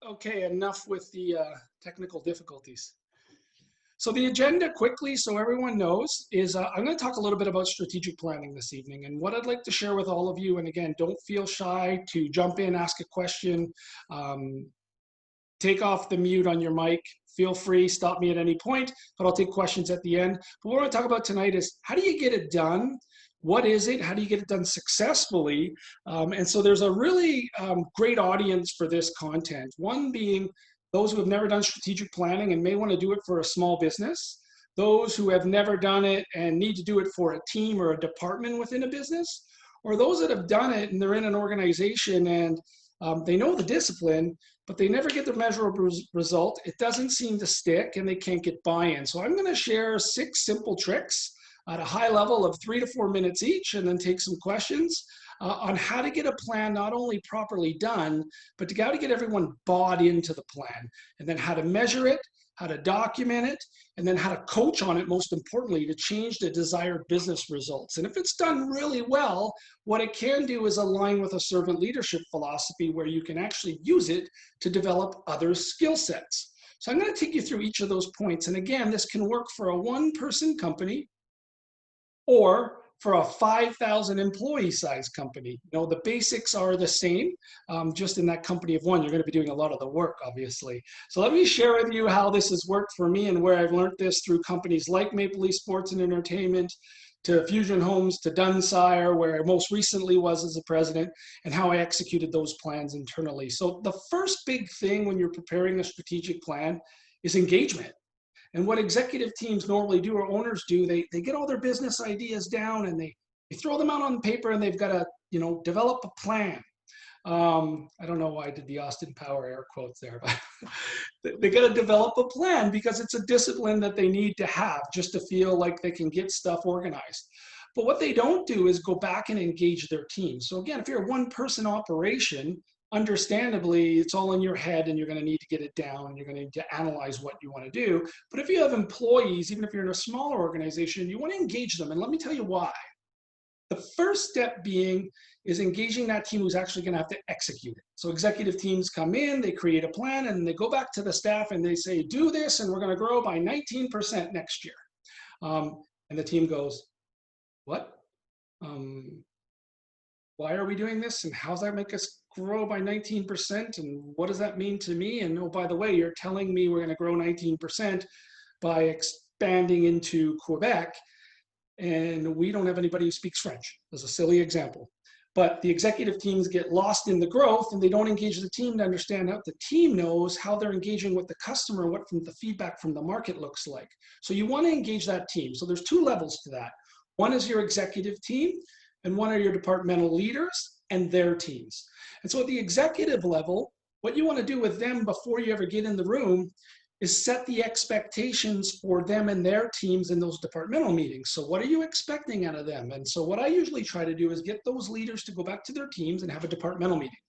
Okay, enough with the technical difficulties. So the agenda quickly, so everyone knows, is I'm going to talk a little bit about strategic planning this evening. And what I'd like to share with all of you, and again, don't feel shy to jump in, ask a question, take off the mute on your mic. Feel free, stop me at any point, but I'll take questions at the end. But what we're going to talk about tonight is how do you get it done? What is it? How do you get it done successfully? And so there's a really great audience for this content. One being those who have never done strategic planning and may want to do it for a small business. Those who have never done it and need to do it for a team or a department within a business. Or those that have done it and they're in an organization and they know the discipline, but they never get the measurable result. It doesn't seem to stick and they can't get buy-in. So I'm going to share 6 simple tricks at a high level of 3 to 4 minutes each, and then take some questions on how to get a plan not only properly done, but how to get everyone bought into the plan, and then how to measure it, how to document it, and then how to coach on it, most importantly, to change the desired business results. And if it's done really well, what it can do is align with a servant leadership philosophy where you can actually use it to develop other skill sets. So I'm going to take you through each of those points. And again, this can work for a one-person company or for a 5,000 employee size company. You know, the basics are the same, just in that company of one, you're going to be doing a lot of the work, obviously. So let me share with you how this has worked for me and where I've learned this through companies like Maple Leaf Sports and Entertainment, to Fusion Homes, to Dunsire, where I most recently was as a president, and how I executed those plans internally. So the first big thing when you're preparing a strategic plan is engagement. And what executive teams normally do, or owners do, they get all their business ideas down and they throw them out on paper, and they've got to, develop a plan. I don't know why I did the Austin Power air quotes there, but they got to develop a plan because it's a discipline that they need to have just to feel like they can get stuff organized. But what they don't do is go back and engage their team. So again, if you're a one-person operation, understandably, it's all in your head and you're going to need to get it down. You're going to need to analyze what you want to do. But if you have employees, even if you're in a smaller organization, you want to engage them. And let me tell you why. The first step being is engaging that team who's actually going to have to execute it. So executive teams come in, they create a plan, and they go back to the staff and they say, do this, and we're going to grow by 19% next year. And the team goes, what? Why are we doing this? And how does that make us grow by 19%? And what does that mean to me? And oh, by the way, you're telling me we're going to grow 19% by expanding into Quebec, and we don't have anybody who speaks French. That's a silly example. But the executive teams get lost in the growth and they don't engage the team to understand how the team knows how they're engaging with the customer, what from the feedback from the market looks like. So you want to engage that team. So there's 2 levels to that. One is your executive team, and one are your departmental leaders and their teams. And so at the executive level, what you want to do with them before you ever get in the room is set the expectations for them and their teams in those departmental meetings. So what are you expecting out of them? And so what I usually try to do is get those leaders to go back to their teams and have a departmental meeting.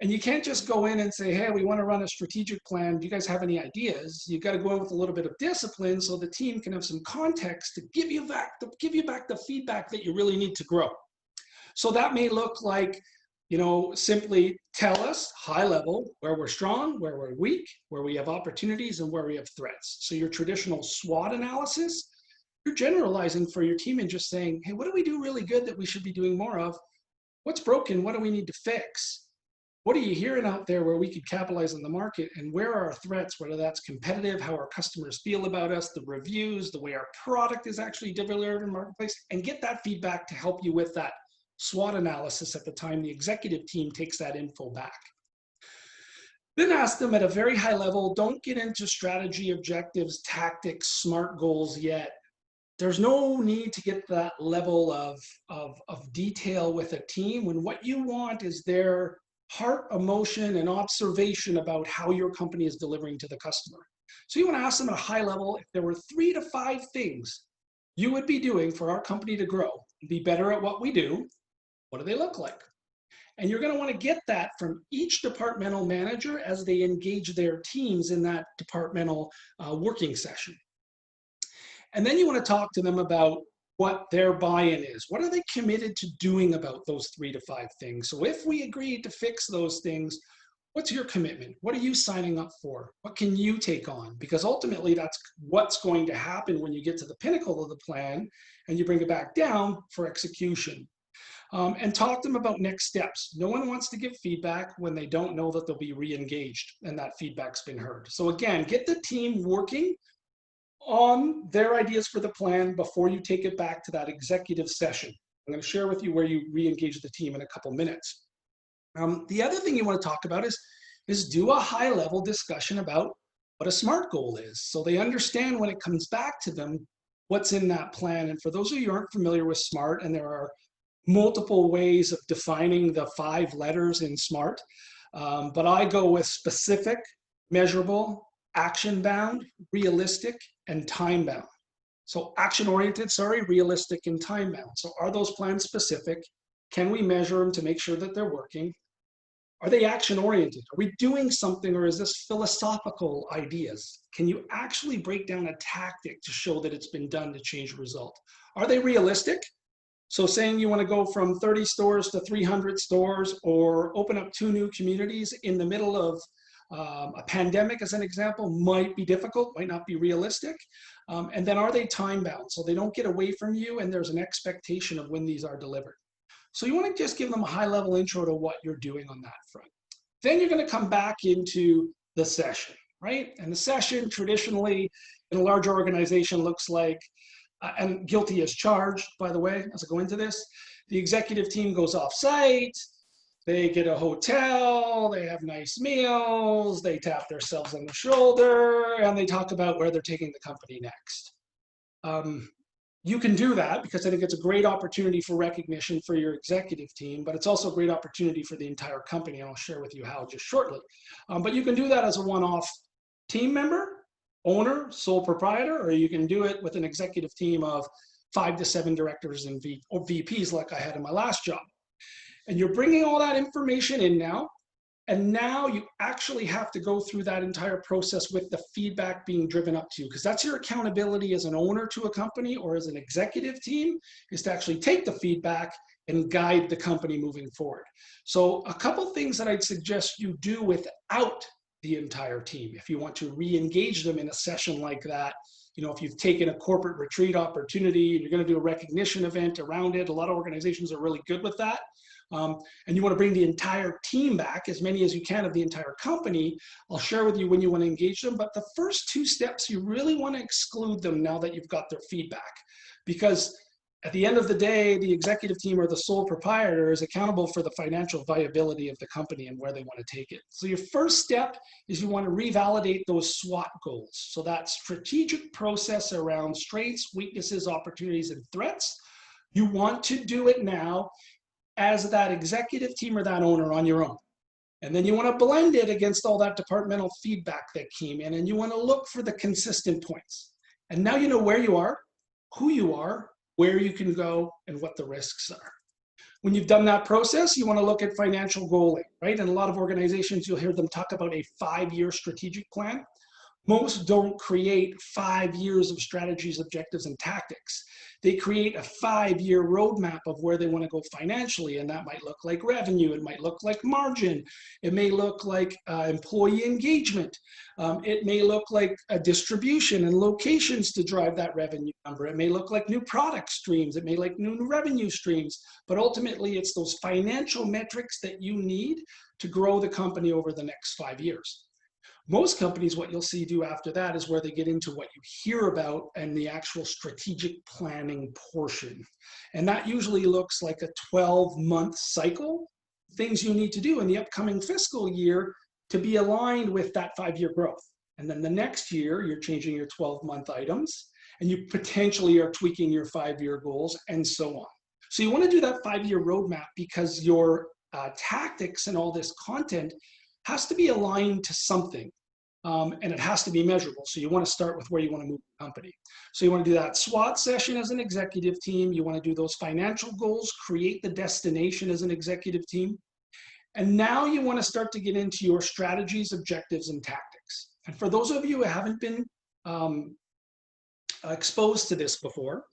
And you can't just go in and say, hey, we want to run a strategic plan. Do you guys have any ideas? You've got to go in with a little bit of discipline so the team can have some context to give you back the feedback that you really need to grow. So that may look like, simply tell us high level where we're strong, where we're weak, where we have opportunities, and where we have threats. So your traditional SWOT analysis, you're generalizing for your team and just saying, hey, what do we do really good that we should be doing more of? What's broken? What do we need to fix? What are you hearing out there where we could capitalize on the market, and where are our threats, whether that's competitive, how our customers feel about us, the reviews, the way our product is actually delivered in the marketplace, and get that feedback to help you with that SWOT analysis at the time the executive team takes that info back. Then ask them at a very high level, don't get into strategy, objectives, tactics, SMART goals yet. There's no need to get that level of detail with a team when what you want is their heart, emotion, and observation about how your company is delivering to the customer. So you want to ask them at a high level, if there were 3 to 5 things you would be doing for our company to grow, be better at what we do, what do they look like? And you're going to want to get that from each departmental manager as they engage their teams in that departmental working session. And then you want to talk to them about what their buy-in is. What are they committed to doing about those 3 to 5 things? So if we agreed to fix those things, What's your commitment? What are you signing up for? What can you take on? Because ultimately, that's what's going to happen when you get to the pinnacle of the plan and you bring it back down for execution. And talk to them about next steps. No one wants to give feedback when they don't know that they'll be re-engaged and that feedback's been heard. So again, get the team working on their ideas for the plan before you take it back to that executive session. I'm going to share with you where you re-engage the team in a couple minutes. The other thing you want to talk about is do a high-level discussion about what a SMART goal is, so they understand when it comes back to them what's in that plan. And for those of you who aren't familiar with SMART, and there are multiple ways of defining the 5 letters in SMART, but I go with specific, measurable, action-bound, realistic, and time-bound. So action-oriented, realistic, and time-bound. So are those plans specific? Can we measure them to make sure that they're working? Are they action-oriented? Are we doing something, or is this philosophical ideas? Can you actually break down a tactic to show that it's been done to change a result? Are they realistic? So saying you want to go from 30 stores to 300 stores, or open up 2 new communities in the middle of a pandemic, as an example, might be difficult, might not be realistic. And then are they time-bound? So they don't get away from you and there's an expectation of when these are delivered. So you want to just give them a high-level intro to what you're doing on that front. Then you're going to come back into the session, right? And the session traditionally in a large organization looks like, and guilty as charged, by the way, as I go into this, the executive team goes off-site, they get a hotel, they have nice meals, they tap themselves on the shoulder, and they talk about where they're taking the company next. You can do that because I think it's a great opportunity for recognition for your executive team, but it's also a great opportunity for the entire company, and I'll share with you how just shortly. But you can do that as a one-off team member, owner, sole proprietor, or you can do it with an executive team of 5 to 7 directors and VPs like I had in my last job. And you're bringing all that information in now, and now you actually have to go through that entire process with the feedback being driven up to you, because that's your accountability as an owner to a company or as an executive team, is to actually take the feedback and guide the company moving forward. So a couple things that I'd suggest you do without the entire team, if you want to re-engage them in a session like that. You know, if you've taken a corporate retreat opportunity and you're going to do a recognition event around it, a lot of organizations are really good with that. And you want to bring the entire team back, as many as you can of the entire company. I'll share with you when you want to engage them. But the first 2 steps, you really want to exclude them now that you've got their feedback. Because at the end of the day, the executive team or the sole proprietor is accountable for the financial viability of the company and where they want to take it. So your first step is you want to revalidate those SWOT goals. So that strategic process around strengths, weaknesses, opportunities, and threats. You want to do it now as that executive team or that owner on your own. And then you want to blend it against all that departmental feedback that came in, and you want to look for the consistent points. And now you know where you are, who you are, where you can go, and what the risks are. When you've done that process, you want to look at financial goaling, right? In a lot of organizations, you'll hear them talk about a 5-year strategic plan. Most don't create 5 years of strategies, objectives, and tactics. They create a 5-year roadmap of where they want to go financially, and that might look like revenue, it might look like margin, it may look like employee engagement, it may look like a distribution and locations to drive that revenue number, it may look like new product streams, it may like new revenue streams, but ultimately it's those financial metrics that you need to grow the company over the next 5 years. Most companies, what you'll see do after that is where they get into what you hear about and the actual strategic planning portion. And that usually looks like a 12-month cycle, things you need to do in the upcoming fiscal year to be aligned with that 5-year growth. And then the next year, you're changing your 12-month items, and you potentially are tweaking your 5-year goals, and so on. So you want to do that 5-year roadmap because your tactics and all this content has to be aligned to something, and it has to be measurable. So you want to start with where you want to move the company. So you want to do that SWOT session as an executive team. You want to do those financial goals, create the destination as an executive team. And now you want to start to get into your strategies, objectives, and tactics. And for those of you who haven't been exposed to this before,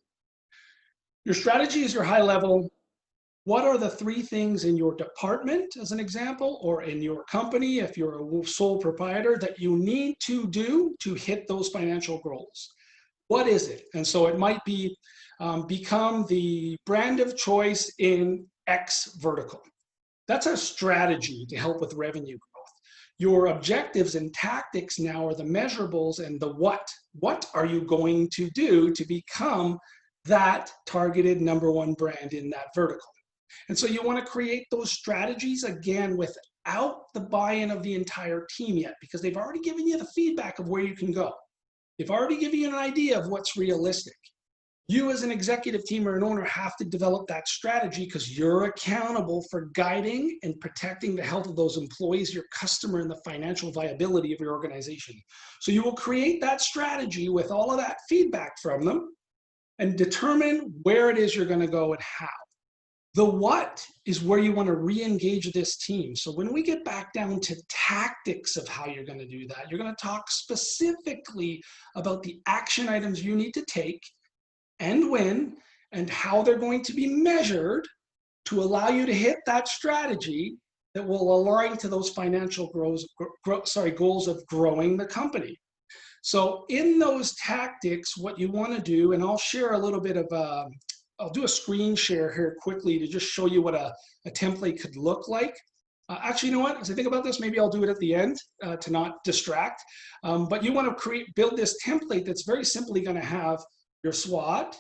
your strategy is your high level What are the 3 things in your department, as an example, or in your company, if you're a sole proprietor, that you need to do to hit those financial goals? What is it? And so it might be become the brand of choice in X vertical. That's a strategy to help with revenue growth. Your objectives and tactics now are the measurables and the what. What are you going to do to become that targeted #1 brand in that vertical? And so you want to create those strategies again without the buy-in of the entire team yet, because they've already given you the feedback of where you can go. They've already given you an idea of what's realistic. You as an executive team or an owner have to develop that strategy because you're accountable for guiding and protecting the health of those employees, your customer, and the financial viability of your organization. So you will create that strategy with all of that feedback from them and determine where it is you're going to go and how. The what is where you want to re-engage this team. So when we get back down to tactics of how you're going to do that, you're going to talk specifically about the action items you need to take and when, and how they're going to be measured to allow you to hit that strategy that will align to those financial goals of growing the company. So in those tactics, what you want to do, and I'll share a little bit of I'll do a screen share here quickly to just show you what a template could look like. Actually, you know what? As I think about this, maybe I'll do it at the end to not distract. But you want to build this template that's very simply going to have your SWOT,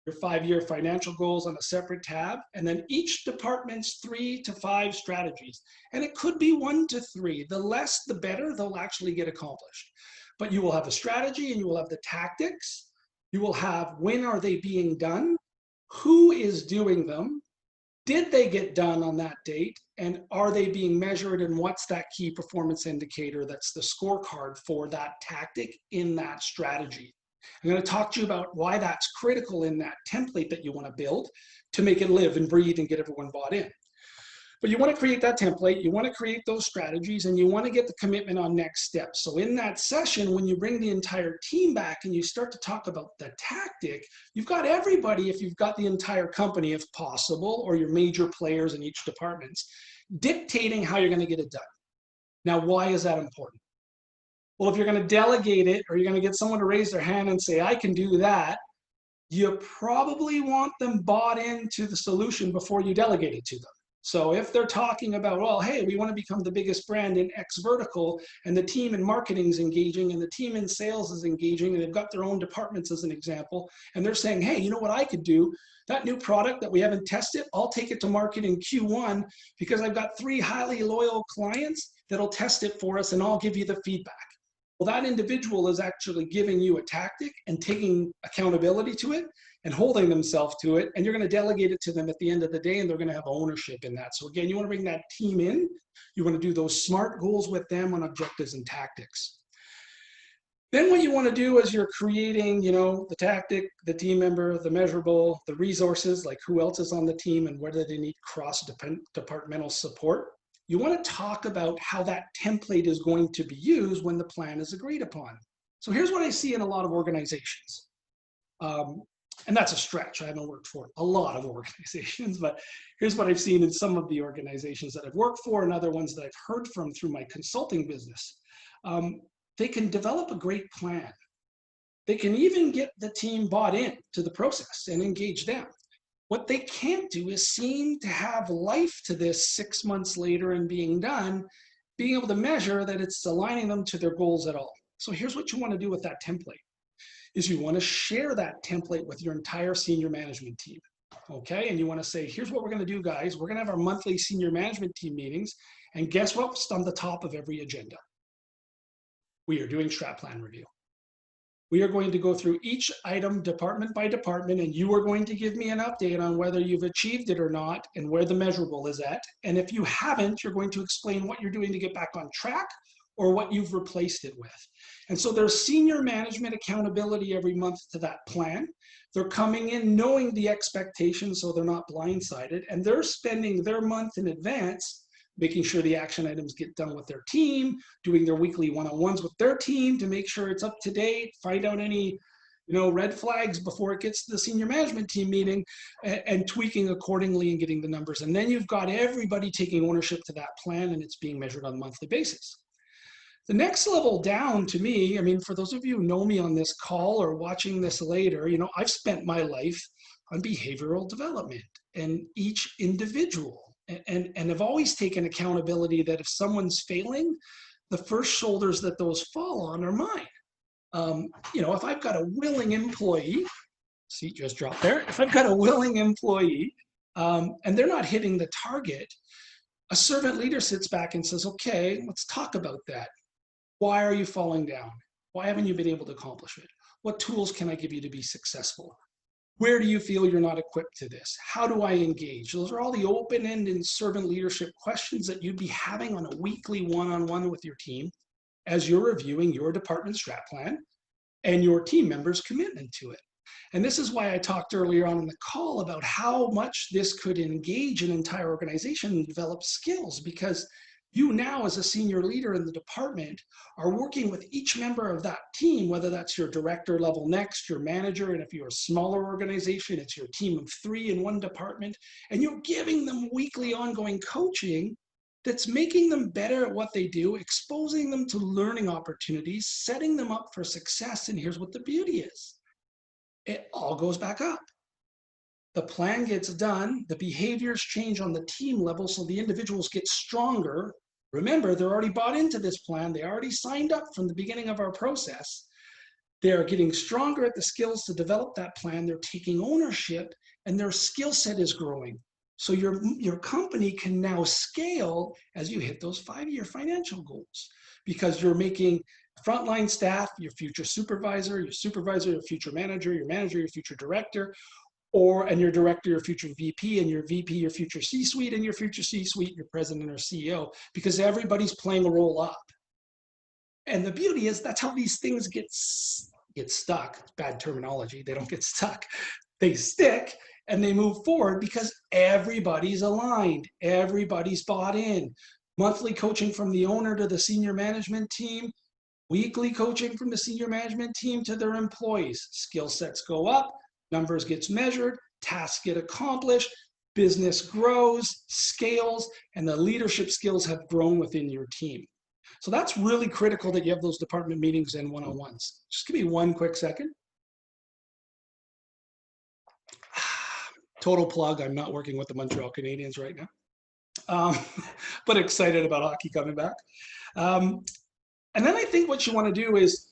your 5-year financial goals on a separate tab, and then each department's 3 to 5 strategies. And it could be 1 to 3. The less, the better they'll actually get accomplished. But you will have a strategy and you will have the tactics. You will have when are they being done? Who is doing them? Did they get done on that date? And are they being measured? And what's that key performance indicator that's the scorecard for that tactic in that strategy? I'm going to talk to you about why that's critical in that template that you want to build to make it live and breathe and get everyone bought in. But you want to create that template, you want to create those strategies, and you want to get the commitment on next steps. So in that session, when you bring the entire team back and you start to talk about the tactic, you've got everybody, if you've got the entire company, if possible, or your major players in each department, dictating how you're going to get it done. Now, why is that important? Well, if you're going to delegate it, or you're going to get someone to raise their hand and say, I can do that, you probably want them bought into the solution before you delegate it to them. So if they're talking about, well, hey, we want to become the biggest brand in X vertical, and the team in marketing is engaging, and the team in sales is engaging, and they've got their own departments as an example, and they're saying, hey, you know what I could do? That new product that we haven't tested, I'll take it to market in Q1 because I've got 3 highly loyal clients that'll test it for us, and I'll give you the feedback. Well, that individual is actually giving you a tactic and taking accountability to it and holding themselves to it, and you're going to delegate it to them at the end of the day, and they're going to have ownership in that. So again, you want to bring that team in. You want to do those SMART goals with them on objectives and tactics. Then what you want to do is you're creating, the tactic, the team member, the measurable, the resources, like who else is on the team and whether they need cross-departmental support. You want to talk about how that template is going to be used when the plan is agreed upon. So here's what I see in a lot of organizations. And that's a stretch. I haven't worked for a lot of organizations, but here's what I've seen in some of the organizations that I've worked for and other ones that I've heard from through my consulting business. They can develop a great plan. They can even get the team bought in to the process and engage them. What they can't do is seem to have life to this 6 months later and being done, being able to measure that it's aligning them to their goals at all. So here's what you want to do with that template. Is you want to share that template with your entire senior management team, okay? And you want to say, here's what we're going to do, guys. We're going to have our monthly senior management team meetings, and guess what's on the top of every agenda? We are doing strat plan review. We are going to go through each item department by department, and you are going to give me an update on whether you've achieved it or not and where the measurable is at. And if you haven't, you're going to explain what you're doing to get back on track or what you've replaced it with. And so there's senior management accountability every month to that plan. They're coming in knowing the expectations so they're not blindsided, and they're spending their month in advance making sure the action items get done with their team, doing their weekly one-on-ones with their team to make sure it's up to date, find out any red flags before it gets to the senior management team meeting, and tweaking accordingly and getting the numbers. And then you've got everybody taking ownership to that plan, and it's being measured on a monthly basis. The next level down to me, I mean, for those of you who know me on this call or watching this later, I've spent my life on behavioral development and each individual, and have always taken accountability that if someone's failing, the first shoulders that those fall on are mine. If I've got a willing employee, seat just dropped there. If I've got a willing employee and they're not hitting the target, a servant leader sits back and says, okay, let's talk about that. Why are you falling down? Why haven't you been able to accomplish it? What tools can I give you to be successful? Where do you feel you're not equipped to this? How do I engage? Those are all the open-ended servant leadership questions that you'd be having on a weekly one-on-one with your team as you're reviewing your department strat plan and your team members' commitment to it. And this is why I talked earlier on in the call about how much this could engage an entire organization and develop skills, because you now, as a senior leader in the department, are working with each member of that team, whether that's your director level next, your manager, and if you're a smaller organization, it's your team of 3 in one department, and you're giving them weekly ongoing coaching that's making them better at what they do, exposing them to learning opportunities, setting them up for success. And here's what the beauty is. It all goes back up. The plan gets done, the behaviors change on the team level, so the individuals get stronger. Remember, they're already bought into this plan. They already signed up from the beginning of our process. They're getting stronger at the skills to develop that plan. They're taking ownership, and their skill set is growing. So your company can now scale as you hit those 5-year financial goals, because you're making frontline staff your future supervisor, your future manager, your future director, and your director, your future VP, and your VP, your future C-suite, and your future C-suite, your president or CEO, because everybody's playing a role up. And the beauty is that's how these things get stuck. Bad terminology. They don't get stuck. They stick and they move forward because everybody's aligned. Everybody's bought in. Monthly coaching from the owner to the senior management team. Weekly coaching from the senior management team to their employees. Skill sets go up. Numbers gets measured, tasks get accomplished, business grows, scales, and the leadership skills have grown within your team. So that's really critical that you have those department meetings and one-on-ones. Just give me one quick second. Total plug, I'm not working with the Montreal Canadiens right now, but excited about hockey coming back. And then I think what you want to do is,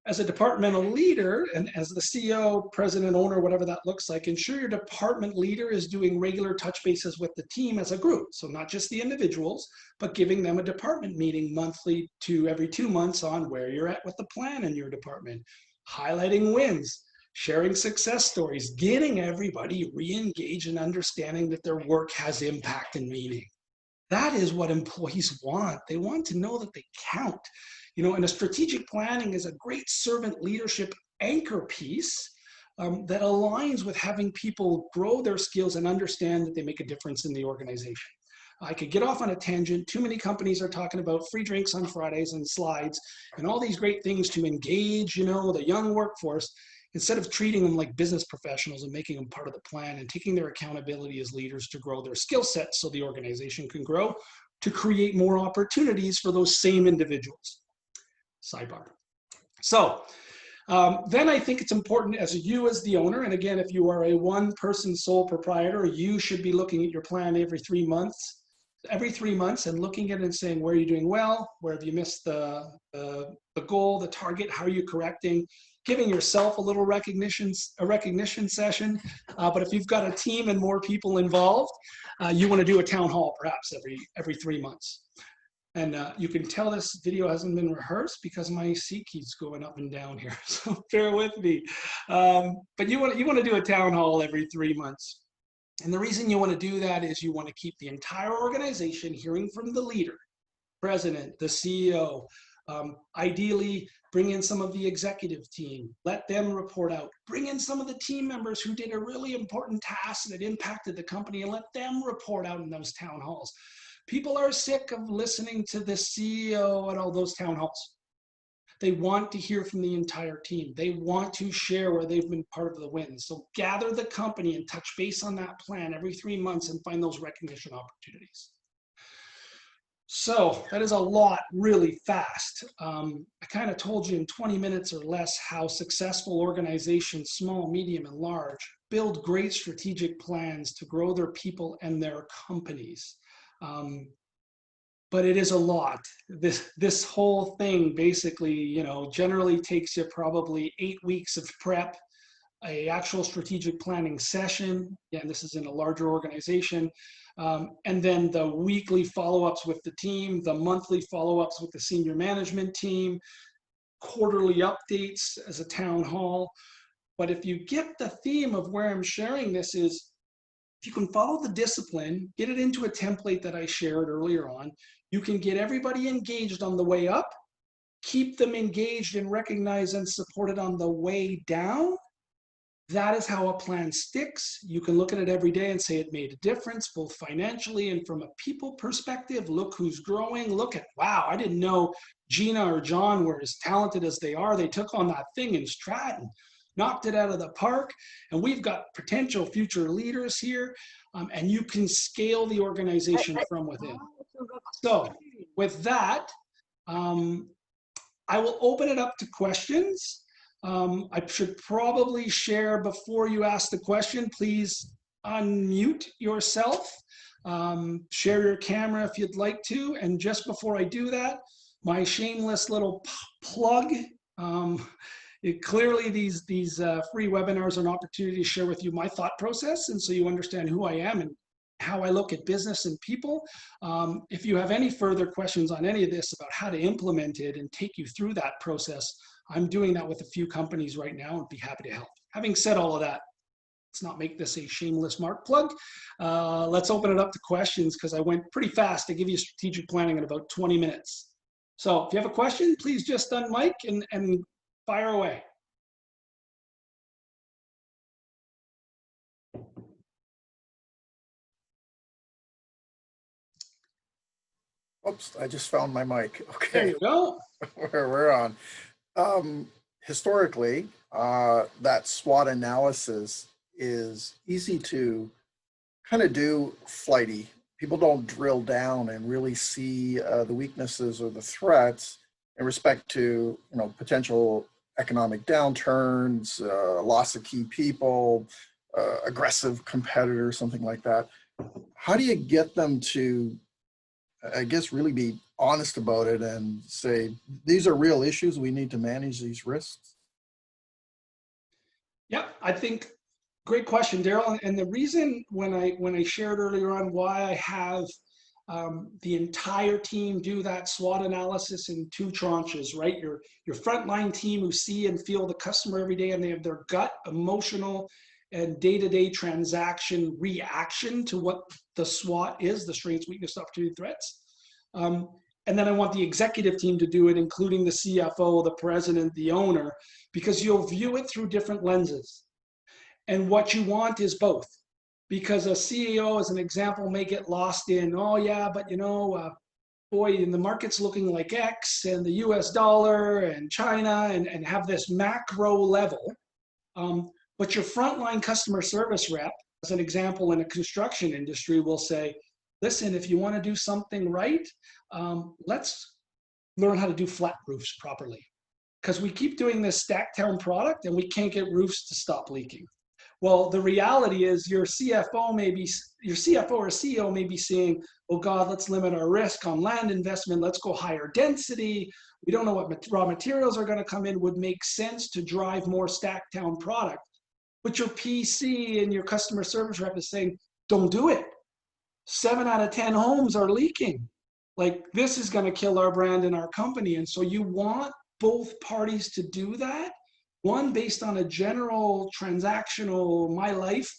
as a departmental leader and as the CEO, president, owner, whatever that looks like, ensure your department leader is doing regular touch bases with the team as a group. So not just the individuals, but giving them a department meeting monthly to every 2 months on where you're at with the plan in your department, highlighting wins, sharing success stories, getting everybody re-engaged and understanding that their work has impact and meaning. That is what employees want. They want to know that they count. And a strategic planning is a great servant leadership anchor piece that aligns with having people grow their skills and understand that they make a difference in the organization. I could get off on a tangent. Too many companies are talking about free drinks on Fridays and slides and all these great things to engage, the young workforce, instead of treating them like business professionals and making them part of the plan and taking their accountability as leaders to grow their skill sets so the organization can grow, to create more opportunities for those same individuals. Sidebar. So then I think it's important as the owner, and again, if you are a one-person sole proprietor, you should be looking at your plan every 3 months and looking at it and saying, where are you doing well? Where have you missed the goal, the target? How are you correcting? Giving yourself a little recognition session. But if you've got a team and more people involved, you want to do a town hall perhaps every 3 months. And you can tell this video hasn't been rehearsed because my seat keeps going up and down here, so bear with me. But you want to do a town hall every 3 months. And the reason you want to do that is you want to keep the entire organization hearing from the leader, president, the CEO. Ideally, bring in some of the executive team, let them report out, bring in some of the team members who did a really important task that impacted the company and let them report out in those town halls. People are sick of listening to the CEO at all those town halls. They want to hear from the entire team. They want to share where they've been part of the win. So gather the company and touch base on that plan every 3 months and find those recognition opportunities. So that is a lot really fast. I kind of told you in 20 minutes or less how successful organizations, small, medium, and large, build great strategic plans to grow their people and their companies. But it is a lot. This whole thing basically, you know, generally takes you probably 8 weeks of prep, a actual strategic planning session. Again, this is in a larger organization. And then the weekly follow-ups with the team, the monthly follow-ups with the senior management team, quarterly updates as a town hall. But if you get the theme of where I'm sharing this is, if you can follow the discipline, get it into a template that I shared earlier on, you can get everybody engaged on the way up, keep them engaged and recognized and supported on the way down. That is how a plan sticks. You can look at it every day and say it made a difference, both financially and from a people perspective. Look who's growing. Look at, wow, I didn't know Gina or John were as talented as they are. They took on that thing in Stratton, knocked it out of the park, and we've got potential future leaders here, and you can scale the organization from within. So with that, I will open it up to questions. I should probably share before you ask the question. Please unmute yourself, share your camera if you'd like to. And just before I do that, my shameless little plug. Clearly, these free webinars are an opportunity to share with you my thought process, and so you understand who I am and how I look at business and people. If you have any further questions on any of this about how to implement it and take you through that process, I'm doing that with a few companies right now and be happy to help. Having said all of that, let's not make this a shameless Mark plug. Let's open it up to questions because I went pretty fast to give you strategic planning in about 20 minutes. So if you have a question, please just unmic and fire away. Oops, I just found my mic. Okay. There you go. We're on. Historically, that SWOT analysis is easy to kind of do flighty. People don't drill down and really see the weaknesses or the threats in respect to, you know, potential economic downturns, loss of key people, aggressive competitors, something like that. How do you get them to, I guess, really be honest about it and say, these are real issues, we need to manage these risks? Yeah, I think great question, Daryl. And the reason when I shared earlier on why I have the entire team do that SWOT analysis in 2 tranches, right? Your frontline team who see and feel the customer every day and they have their gut, emotional, and day-to-day transaction reaction to what the SWOT is, the strengths, weakness, opportunity, threats. And then I want the executive team to do it, including the CFO, the president, the owner, because you'll view it through different lenses. And what you want is both. Because a CEO, as an example, may get lost in, oh yeah, but you know, boy, and the market's looking like X and the US dollar and China and have this macro level. But your frontline customer service rep, as an example in a construction industry, will say, listen, if you want to do something right, let's learn how to do flat roofs properly. Because we keep doing this stack town product and we can't get roofs to stop leaking. Well, the reality is your CFO or CEO may be saying, oh God, let's limit our risk on land investment. Let's go higher density. We don't know what raw materials are going to come in. Would make sense to drive more stack town product. But your PC and your customer service rep is saying, don't do it. 7 out of 10 homes are leaking. Like, this is going to kill our brand and our company. And so you want both parties to do that. One based on a general transactional, my life,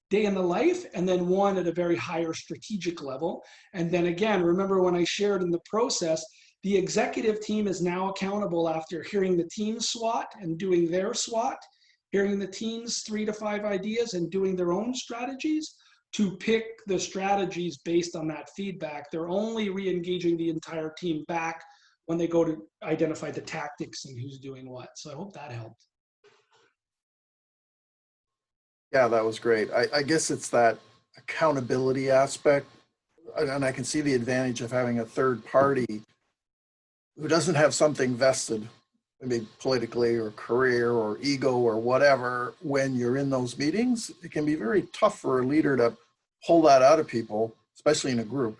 day in the life, and then one at a very higher strategic level. And then again, remember when I shared in the process, the executive team is now accountable after hearing the team SWOT and doing their SWOT, hearing the team's 3 to 5 ideas and doing their own strategies to pick the strategies based on that feedback. They're only re-engaging the entire team back when they go to identify the tactics and who's doing what. So I hope that helped. Yeah, that was great. I guess it's that accountability aspect, and I can see the advantage of having a third party who doesn't have something vested, maybe politically or career or ego or whatever. When you're in those meetings, it can be very tough for a leader to pull that out of people, especially in a group.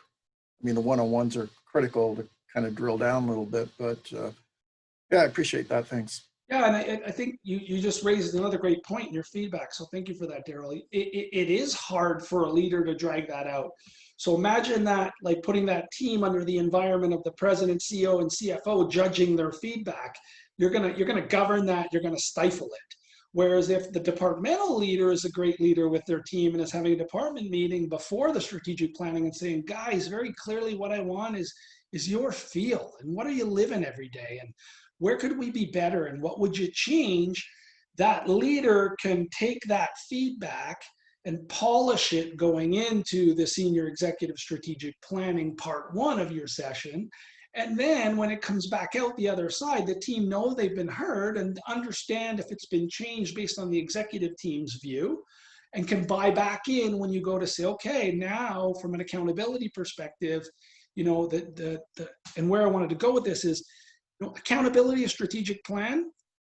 I mean, the one-on-ones are critical to kind of drill down a little bit, but yeah, I appreciate that. Thanks. Yeah, and I think you just raised another great point in your feedback. So thank you for that, Daryl. It is hard for a leader to drag that out. So imagine that, like putting that team under the environment of the president, CEO, and CFO judging their feedback. You're gonna govern that. You're gonna stifle it. Whereas if the departmental leader is a great leader with their team and is having a department meeting before the strategic planning and saying, guys, very clearly what I want is your feel and what are you living every day and where could we be better and what would you change? That leader can take that feedback and polish it going into the senior executive strategic planning part 1 of your session. And then when it comes back out the other side, the team know they've been heard and understand if it's been changed based on the executive team's view and can buy back in when you go to say, okay, now from an accountability perspective, you know, and where I wanted to go with this is, you know, accountability, a strategic plan.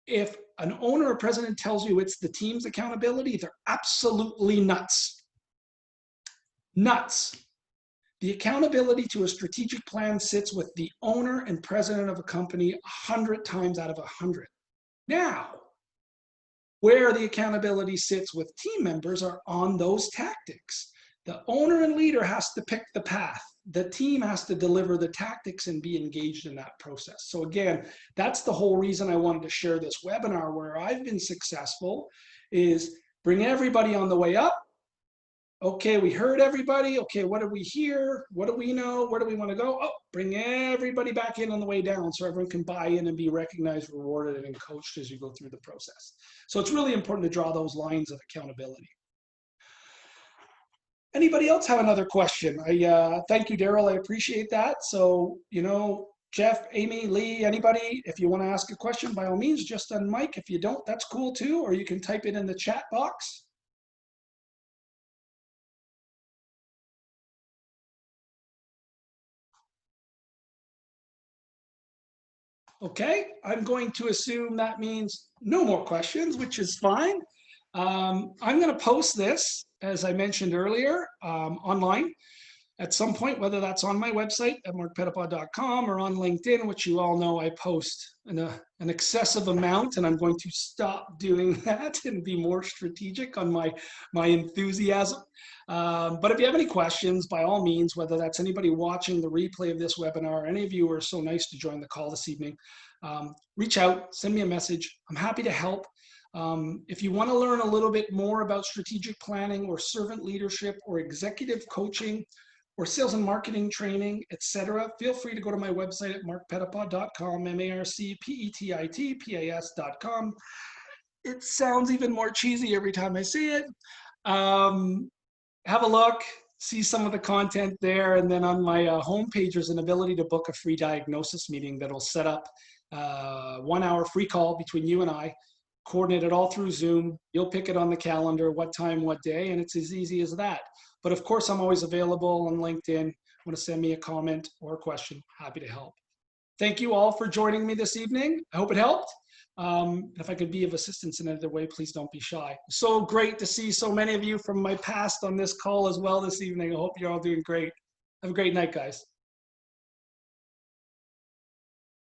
If an owner or president tells you it's the team's accountability, they're absolutely nuts. Nuts. The accountability to a strategic plan sits with the owner and president of a company 100 times out of 100. Now, where the accountability sits with team members are on those tactics. The owner and leader has to pick the path. The team has to deliver the tactics and be engaged in that process. So again, that's the whole reason I wanted to share this webinar where I've been successful is bring everybody on the way up. Okay, we heard everybody. Okay, what did we hear? What do we know? Where do we want to go? Oh, bring everybody back in on the way down so everyone can buy in and be recognized, rewarded, and coached as you go through the process. So it's really important to draw those lines of accountability. Anybody else have another question? Thank you, Daryl. I appreciate that. So, you know, Jeff, Amy, Lee, anybody, if you want to ask a question, by all means, just unmic. If you don't, that's cool too, or you can type it in the chat box. Okay, I'm going to assume that means no more questions, which is fine. I'm going to post this, as I mentioned earlier, online at some point, whether that's on my website at markpetitpas.com or on LinkedIn, which you all know I post an excessive amount, and I'm going to stop doing that and be more strategic on my enthusiasm. But if you have any questions, by all means, whether that's anybody watching the replay of this webinar, or any of you who are so nice to join the call this evening, reach out, send me a message. I'm happy to help. If you want to learn a little bit more about strategic planning or servant leadership or executive coaching or sales and marketing training, etc., feel free to go to my website at markpetitpas.com, markpetitpas.com. It sounds even more cheesy every time I say it. Have a look, see some of the content there, and then on my homepage there's an ability to book a free diagnosis meeting that'll set up a 1-hour free call between you and I, coordinate it all through Zoom. You'll pick it on the calendar, what time, what day, and it's as easy as that. But of course, I'm always available on LinkedIn. Want to send me a comment or a question, happy to help. Thank you all for joining me this evening. I hope it helped. If I could be of assistance in any other way, please don't be shy. So great to see so many of you from my past on this call as well this evening. I hope you're all doing great. Have a great night, guys.